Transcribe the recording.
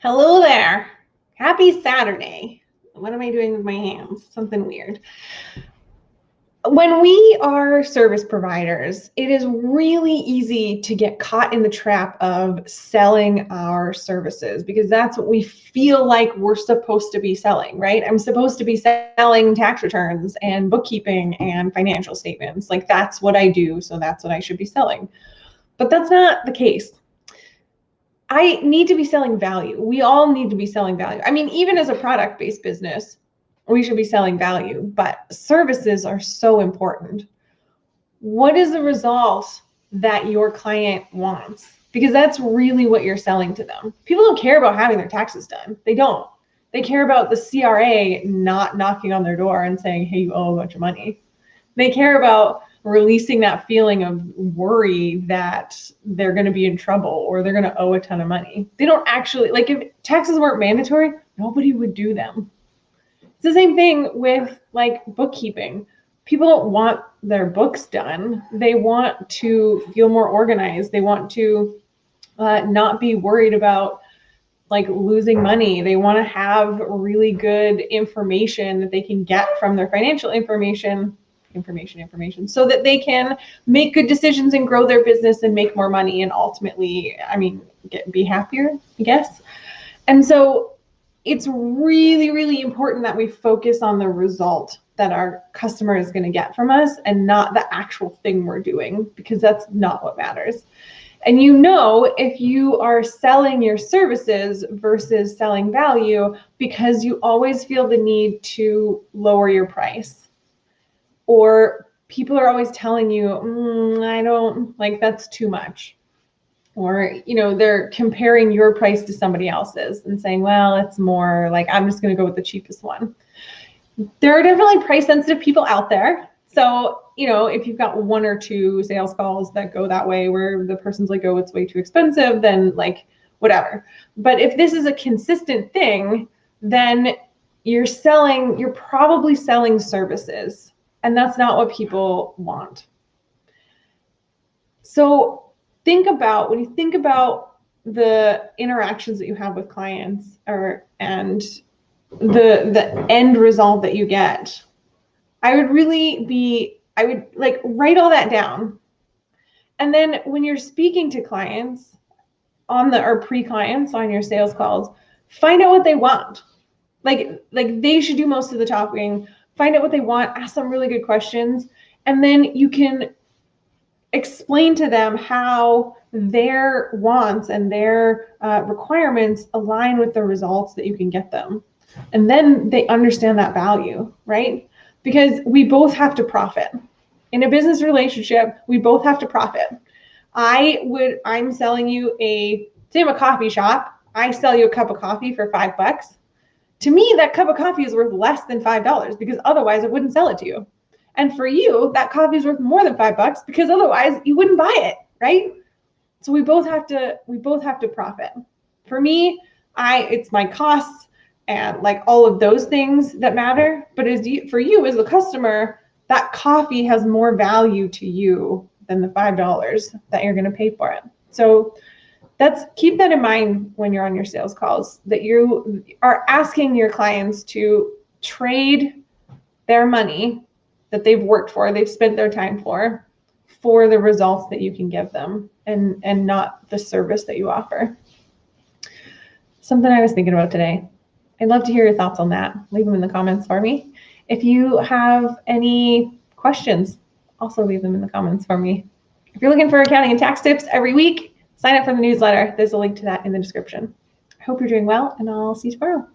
Hello there. Happy Saturday. What am I doing with my hands? Something weird. When we are service providers, it is really easy to get caught in the trap of selling our services because that's what we feel like we're supposed to be selling, right? I'm supposed to be selling tax returns and bookkeeping and financial statements. Like that's what I do, so that's what I should be selling. But that's not the case. I need to be selling value. We all need to be selling value. I mean, even as a product-based business, we should be selling value, but services are so important. What is the result that your client wants? Because that's really what you're selling to them. People don't care about having their taxes done. They don't. They care about the CRA not knocking on their door and saying, hey, you owe a bunch of money. They care about releasing that feeling of worry that they're going to be in trouble or they're going to owe a ton of money. They don't actually, like if taxes weren't mandatory, nobody would do them. It's the same thing with like bookkeeping. People don't want their books done. They want to feel more organized. They want to not be worried about like losing money. They want to have really good information that they can get from their financial information so that they can make good decisions and grow their business and make more money and ultimately, be happier, I guess. And so it's really, really important that we focus on the result that our customer is going to get from us and not the actual thing we're doing, because that's not what matters. And you know, if you are selling your services versus selling value, because you always feel the need to lower your price. Or people are always telling you, I don't like, that's too much. Or, they're comparing your price to somebody else's and saying, well, it's more like, I'm just going to go with the cheapest one. There are definitely price sensitive people out there. So, if you've got one or two sales calls that go that way where the person's like, oh, it's way too expensive, then like whatever. But if this is a consistent thing, then you're probably selling services. And that's not what people want. So when you think about the interactions that you have with clients and the end result that you get, I would write all that down. And then when you're speaking to clients or pre-clients on your sales calls, find out what they want. Like they should do most of the talking. Find out what they want, ask them really good questions, and then you can explain to them how their wants and their requirements align with the results that you can get them. And then they understand that value, right? Because we both have to profit. In a business relationship, we both have to profit. I'm selling you say I'm a coffee shop, I sell you a cup of coffee for $5. To me, that cup of coffee is worth less than $5 because otherwise I wouldn't sell it to you. And for you, that coffee is worth more than $5 because otherwise you wouldn't buy it, right? So we both have to profit. For me, it's my costs and like all of those things that matter. But for you as the customer, that coffee has more value to you than the $5 that you're going to pay for it. So keep that in mind when you're on your sales calls, that you are asking your clients to trade their money that they've worked for, they've spent their time for the results that you can give them and not the service that you offer. Something I was thinking about today. I'd love to hear your thoughts on that. Leave them in the comments for me. If you have any questions, also leave them in the comments for me. If you're looking for accounting and tax tips every week, sign up for the newsletter. There's a link to that in the description. I hope you're doing well, and I'll see you tomorrow.